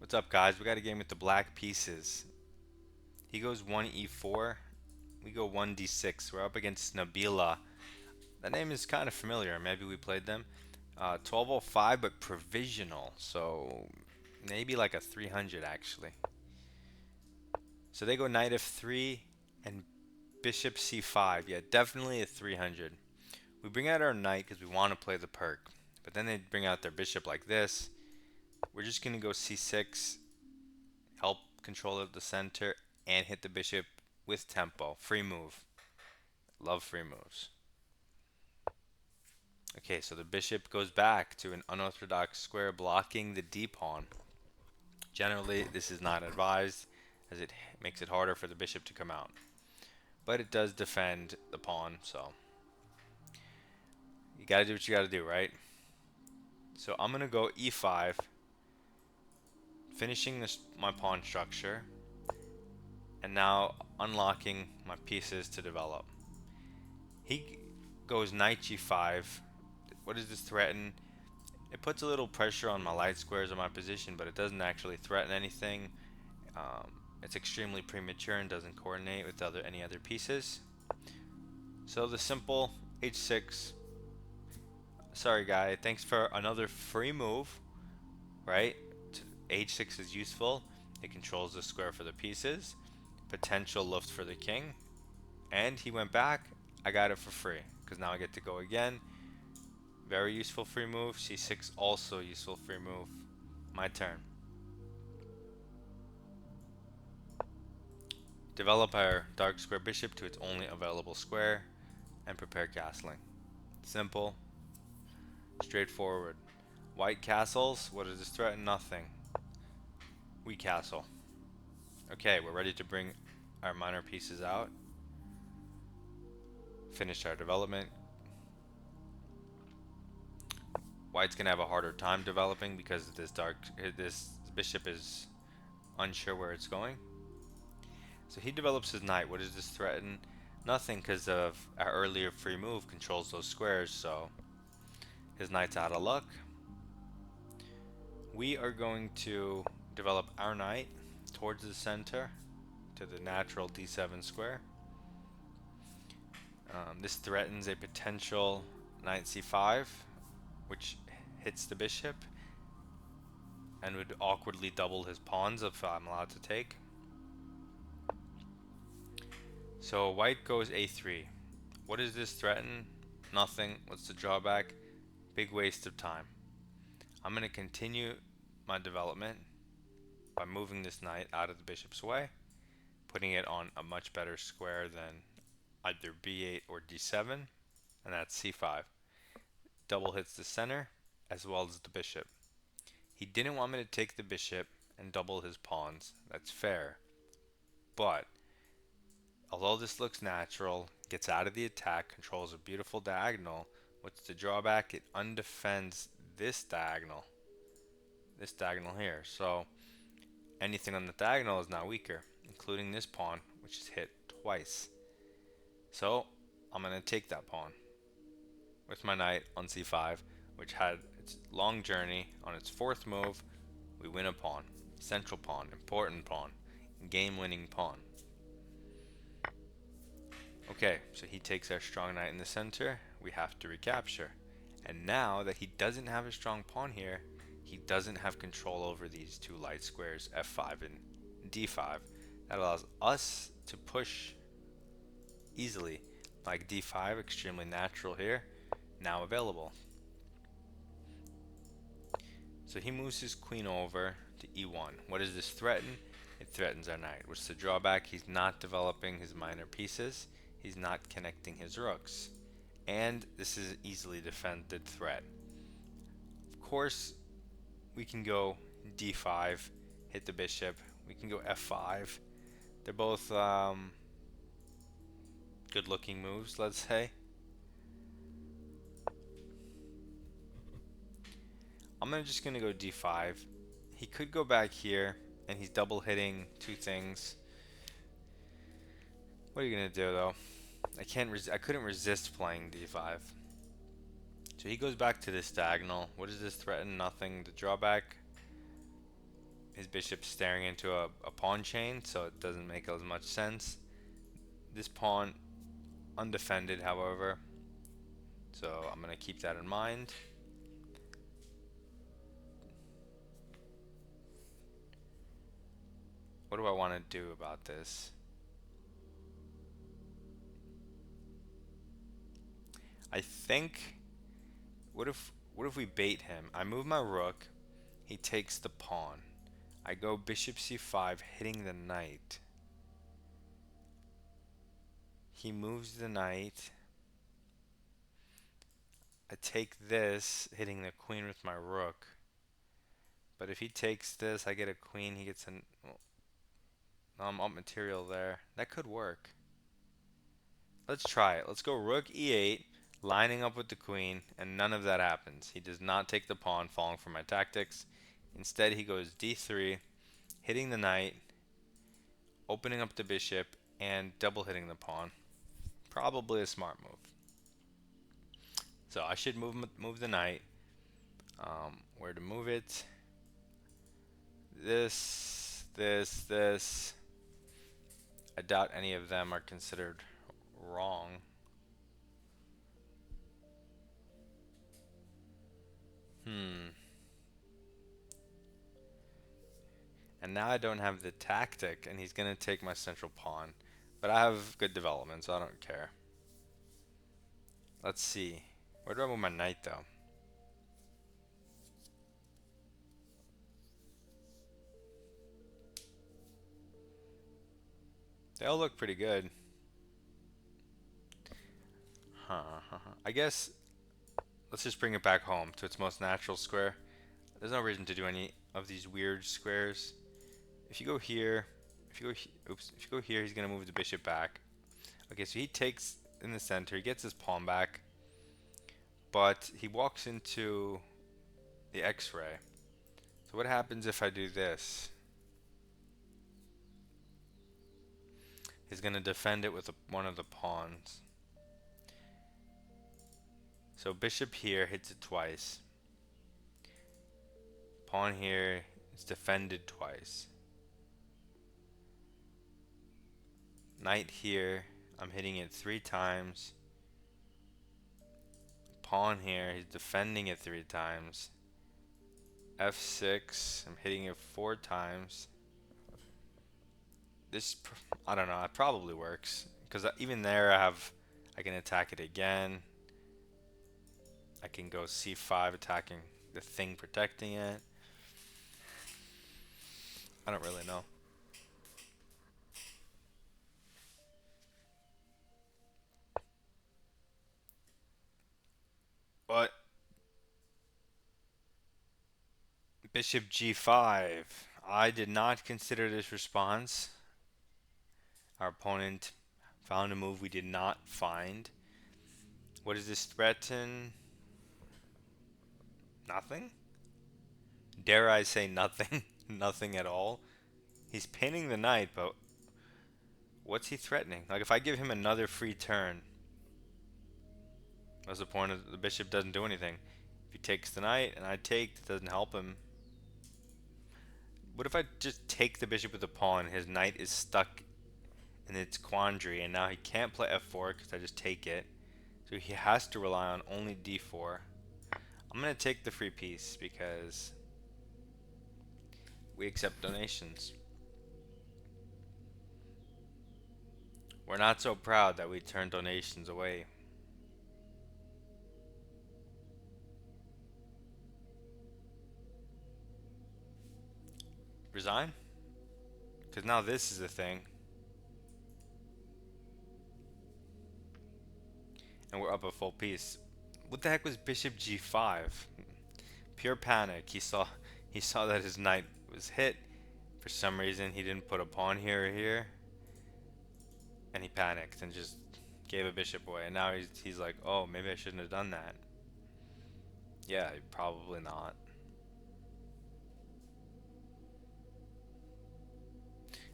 What's up, guys? We got a game with the black pieces. He goes 1e4. We go 1d6. We're up against Nabila. That name is kind of familiar. Maybe we played them. 1205, but provisional. So maybe like a 300 actually. So they go knight f3 and bishop c5. Yeah, definitely a 300. We bring out our knight because we want to play the PIRC. But then they bring out their bishop like this. We're just going to go c6, help control of the center, and hit the bishop with tempo. Free move. Love free moves. Okay, so the bishop goes back to an unorthodox square blocking the d pawn. Generally, this is not advised as it makes it harder for the bishop to come out. But it does defend the pawn, so you gotta do what you gotta do, right? So I'm gonna go e5, finishing my pawn structure, and now unlocking my pieces to develop. He goes knight g5. What does this threaten? It puts a little pressure on my light squares on my position, but it doesn't actually threaten anything. It's extremely premature and doesn't coordinate with any other pieces. So the simple h6. Sorry, guy. Thanks for another free move, right? H6 is useful. It controls the square for the pieces. Potential lift for the king. And he went back. I got it for free because now I get to go again. Very useful free move. c6 also useful free move. My turn. Develop our dark square bishop to its only available square and prepare castling. Simple, straightforward. White castles. What does this threaten? Nothing. We castle. Okay, we're ready to bring our minor pieces out. Finish our development. White's gonna have a harder time developing because this bishop is unsure where it's going. So he develops his knight. What does this threaten? Nothing, because of our earlier free move controls those squares, so his knight's out of luck. We are going to develop our knight towards the center to the natural d7 square. This threatens a potential knight c5, which hits the bishop and would awkwardly double his pawns if I'm allowed to take. So white goes a3. What does this threaten? Nothing. What's the drawback? Big waste of time. I'm going to continue my development by moving this knight out of the bishop's way, putting it on a much better square than either b8 or d7, and that's c5. Double hits the center as well as the bishop. He didn't want me to take the bishop and double his pawns. That's fair. But although this looks natural, gets out of the attack, controls a beautiful diagonal, what's the drawback? It undefends this diagonal here. So anything on the diagonal is now weaker, including this pawn, which is hit twice. So I'm going to take that pawn with my knight on c5, which had its long journey. On its fourth move, we win a pawn. Central pawn, important pawn, game-winning pawn. Okay, so he takes our strong knight in the center. We have to recapture. And now that he doesn't have a strong pawn here, he doesn't have control over these two light squares, f5 and d5. That allows us to push easily, like d5, extremely natural here, now available. So he moves his queen over to e1. What does this threaten? It threatens our knight. What's the drawback? He's not developing his minor pieces. He's not connecting his rooks. And this is an easily defended threat. Of course, we can go d5, hit the bishop. We can go f5. They're both good looking moves, let's say. I'm just gonna go d5. He could go back here, and he's double hitting two things. What are you gonna do though? I couldn't resist playing d5. So he goes back to this diagonal. What does this threaten? Nothing. The drawback, his bishop's staring into a pawn chain, so it doesn't make as much sense. This pawn undefended, however, so I'm going to keep that in mind. What do I want to do about this? I think, what if we bait him? I move my rook, he takes the pawn. I go bishop c5, hitting the knight. He moves the knight. I take this, hitting the queen with my rook. But if he takes this, I get a queen, he gets an up material there. That could work. Let's try it. Let's go rook e8, lining up with the queen, and none of that happens. He does not take the pawn, falling for my tactics. Instead, he goes d3, hitting the knight, opening up the bishop, and double hitting the pawn. Probably a smart move. So I should move the knight. Where to move it? This. I doubt any of them are considered wrong. And now I don't have the tactic, and he's going to take my central pawn. But I have good development, so I don't care. Let's see. Where do I move my knight, though? They all look pretty good. I guess let's just bring it back home to its most natural square. There's no reason to do any of these weird squares. If you go here, if you go here, he's gonna move the bishop back. Okay, so he takes in the center, he gets his pawn back, but he walks into the X-ray. So what happens if I do this? He's gonna defend it with one of the pawns. So bishop here hits it twice. Pawn here is defended twice. Knight here, I'm hitting it 3 times. Pawn here, he's defending it 3 times. F6, I'm hitting it 4 times. This, I don't know, it probably works. Because even there I can attack it again. I can go c5 attacking the thing protecting it. I don't really know. But bishop g5. I did not consider this response. Our opponent found a move we did not find. What does this threaten? Nothing? Dare I say nothing? Nothing at all? He's pinning the knight, but what's he threatening? Like, if I give him another free turn, what's the point of the bishop doesn't do anything? If he takes the knight and I take, it doesn't help him. What if I just take the bishop with the pawn? His knight is stuck in its quandary, and now he can't play f4 because I just take it. So he has to rely on only d4. I'm going to take the free piece because we accept donations. We're not so proud that we turn donations away. Resign? Because now this is the thing. And we're up a full piece. What the heck was bishop g5? Pure panic. He saw that his knight was hit. For some reason he didn't put a pawn here or here. And he panicked and just gave a bishop away. And now he's like, oh, maybe I shouldn't have done that. Yeah, probably not.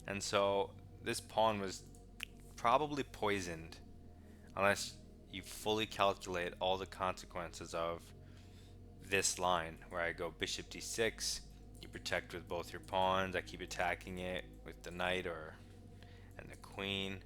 And so this pawn was probably poisoned unless you fully calculate all the consequences of this line where I go bishop d6, You protect with both your pawns. I keep attacking it with the knight and the queen,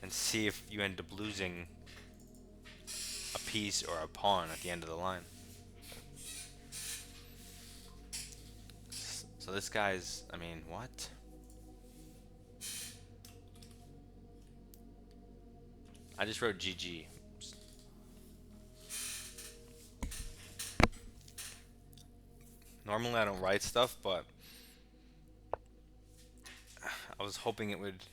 and see if you end up losing a piece or a pawn at the end of the line. So this guy's, I mean, what? I just wrote GG. Normally I don't write stuff, but I was hoping it would.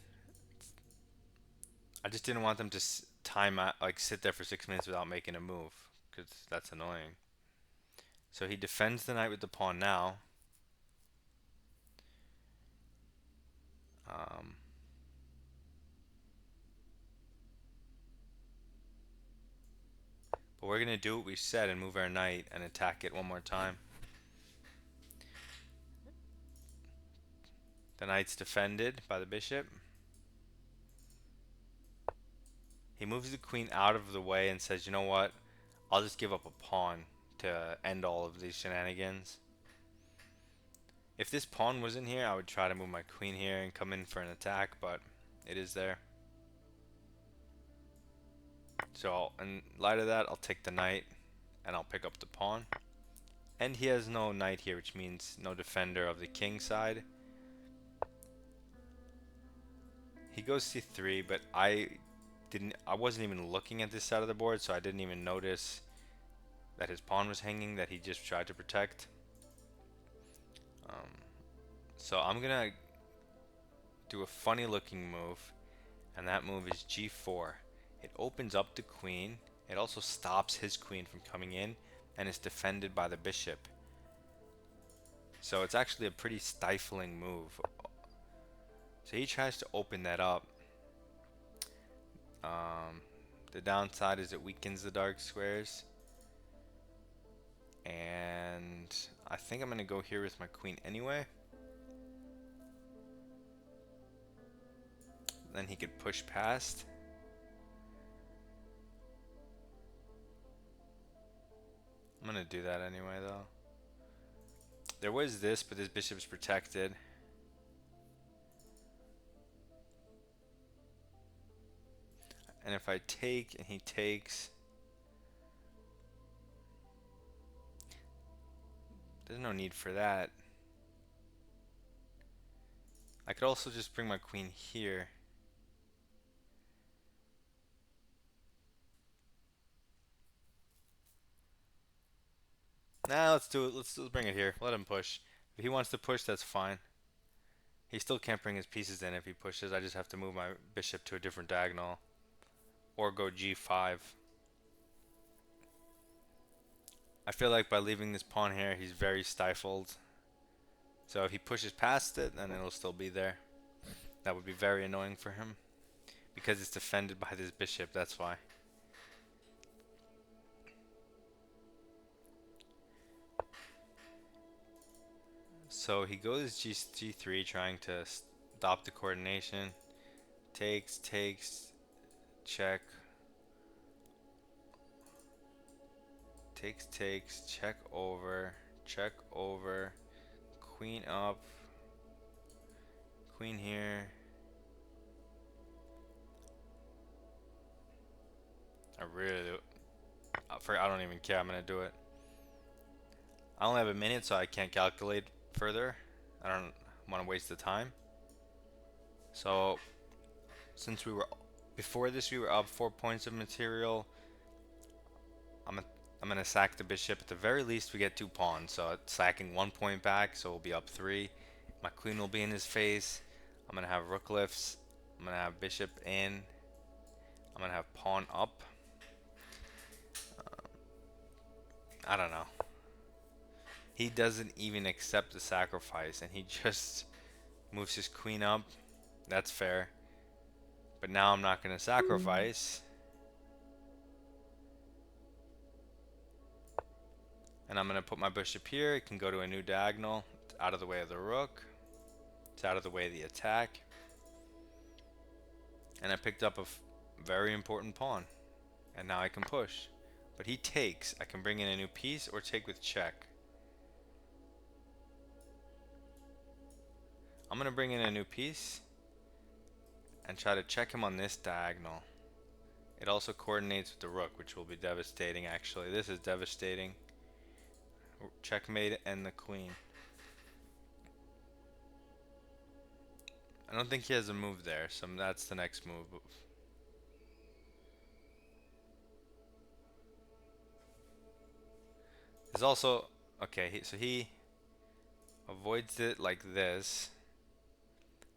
I just didn't want them to time out, like sit there for 6 minutes without making a move, because that's annoying. So he defends the knight with the pawn now. Um, but we're gonna do what we said and move our knight and attack it one more time. The knight's defended by the bishop. He moves the queen out of the way and says, you know what? I'll just give up a pawn to end all of these shenanigans. If this pawn wasn't here, I would try to move my queen here and come in for an attack, but it is there. So in light of that, I'll take the knight and I'll pick up the pawn. And he has no knight here, which means no defender of the king side. He goes c3, but I wasn't even looking at this side of the board, so I didn't even notice that his pawn was hanging, that he just tried to protect. So I'm gonna do a funny looking move, and that move is g4. It opens up the queen. It also stops his queen from coming in, and is defended by the bishop. So it's actually a pretty stifling move. So he tries to open that up. The downside is it weakens the dark squares. And I think I'm going to go here with my queen anyway. Then he could push past. I'm going to do that anyway though. There was this, but this bishop's protected. And if I take and he takes, there's no need for that. I could also just bring my queen here. Nah, let's do it. Let's bring it here. Let him push. If he wants to push, that's fine. He still can't bring his pieces in if he pushes. I just have to move my bishop to a different diagonal. Or go g5. I feel like by leaving this pawn here, he's very stifled. So if he pushes past it, then it'll still be there. That would be very annoying for him. Because it's defended by this bishop, that's why. So he goes g3, trying to stop the coordination. Takes, check. Takes, check over, queen up, queen here. I don't even care, I'm gonna do it. I only have a minute, so I can't calculate further. I don't want to waste the time. So, since before this we were up 4 points of material, I'm gonna sack the bishop. At the very least, we get 2 pawns. So it's sacking 1 point back, so we'll be up 3. My queen will be in his face. I'm gonna have rook lifts. I'm gonna have bishop in. I'm gonna have pawn up. I don't know. He doesn't even accept the sacrifice, and he just moves his queen up. That's fair. But now I'm not gonna sacrifice. And I'm going to put my bishop here. It can go to a new diagonal. It's out of the way of the rook. It's out of the way of the attack. And I picked up a very important pawn. And now I can push. But he takes. I can bring in a new piece or take with check. I'm gonna bring in a new piece and try to check him on this diagonal. It also coordinates with the rook, which will be devastating actually. This is devastating. Checkmate and the queen. I don't think he has a move there, so that's the next move. There's also, okay, so he avoids it like this.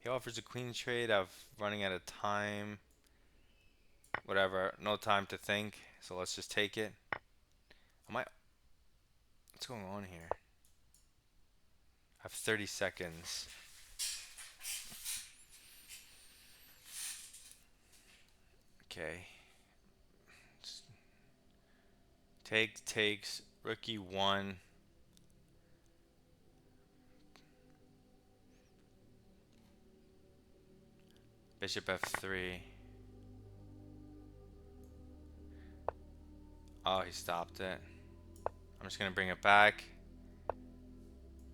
He offers a queen trade. I'm running out of time. Whatever, no time to think. So let's just take it. Am I? What's going on here? I have 30 seconds. Okay. Takes. Rookie 1. Bishop F3. Oh, he stopped it. I'm just gonna bring it back.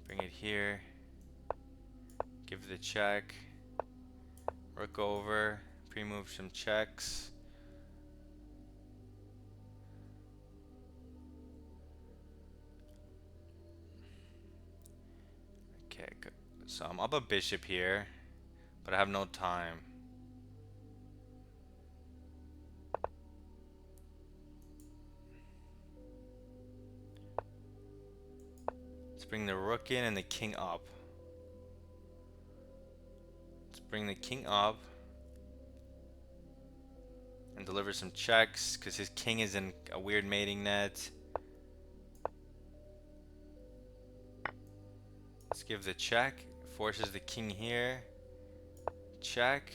Bring it here. Give the check. Rook over. Pre-move some checks. Okay, good. So I'm up a bishop here, but I have no time. Let's bring the rook in and the king up. Let's bring the king up and deliver some checks because his king is in a weird mating net. Let's give the check. Forces the king here. Check.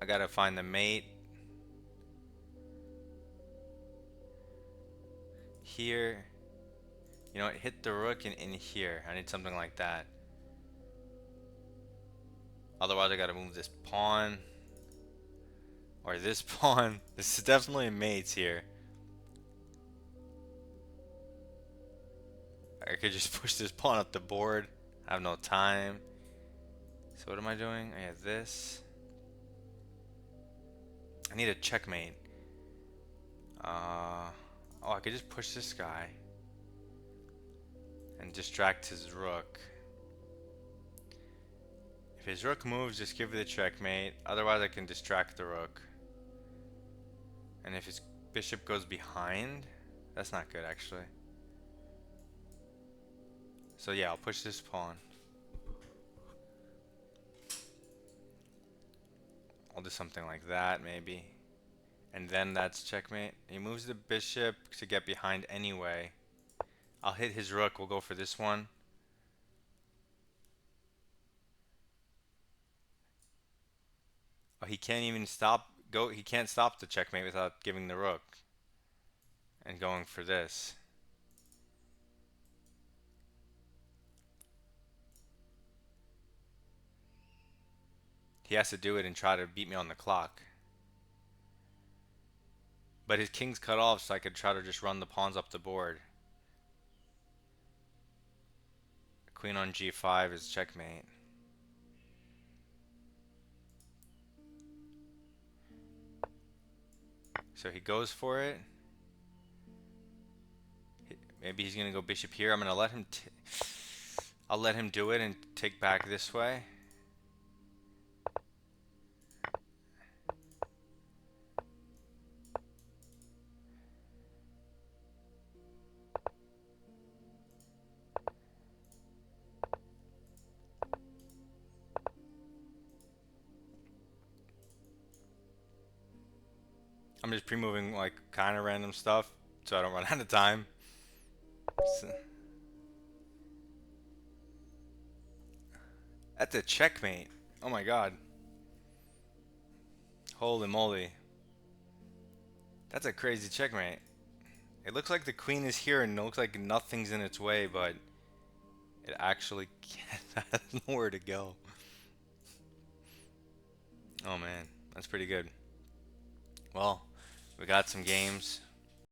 I gotta find the mate. Here. You know what? Hit the rook in here. I need something like that. Otherwise, I gotta move this pawn. Or this pawn. This is definitely mates here. I could just push this pawn up the board. I have no time. So what am I doing? I have this. I need a checkmate. Oh, I could just push this guy and distract his rook. If his rook moves, just give it a checkmate. Otherwise, I can distract the rook. And if his bishop goes behind, that's not good actually. So yeah, I'll push this pawn. I'll do something like that maybe. And then that's checkmate. He moves the bishop to get behind anyway. I'll hit his rook. We'll go for this one. Oh, he can't even stop. He can't stop the checkmate without giving the rook and going for this. He has to do it and try to beat me on the clock. But his king's cut off, so I could try to just run the pawns up the board. Queen on g5 is checkmate. So he goes for it. Maybe he's gonna go bishop here. I'm gonna let him. I'll let him do it and take back this way. I'm just pre-moving like kind of random stuff so I don't run out of time. So, that's a checkmate. Oh my god. Holy moly. That's a crazy checkmate. It looks like the queen is here and it looks like nothing's in its way, but it actually has nowhere to go. Oh man, that's pretty good. Well, we got some games.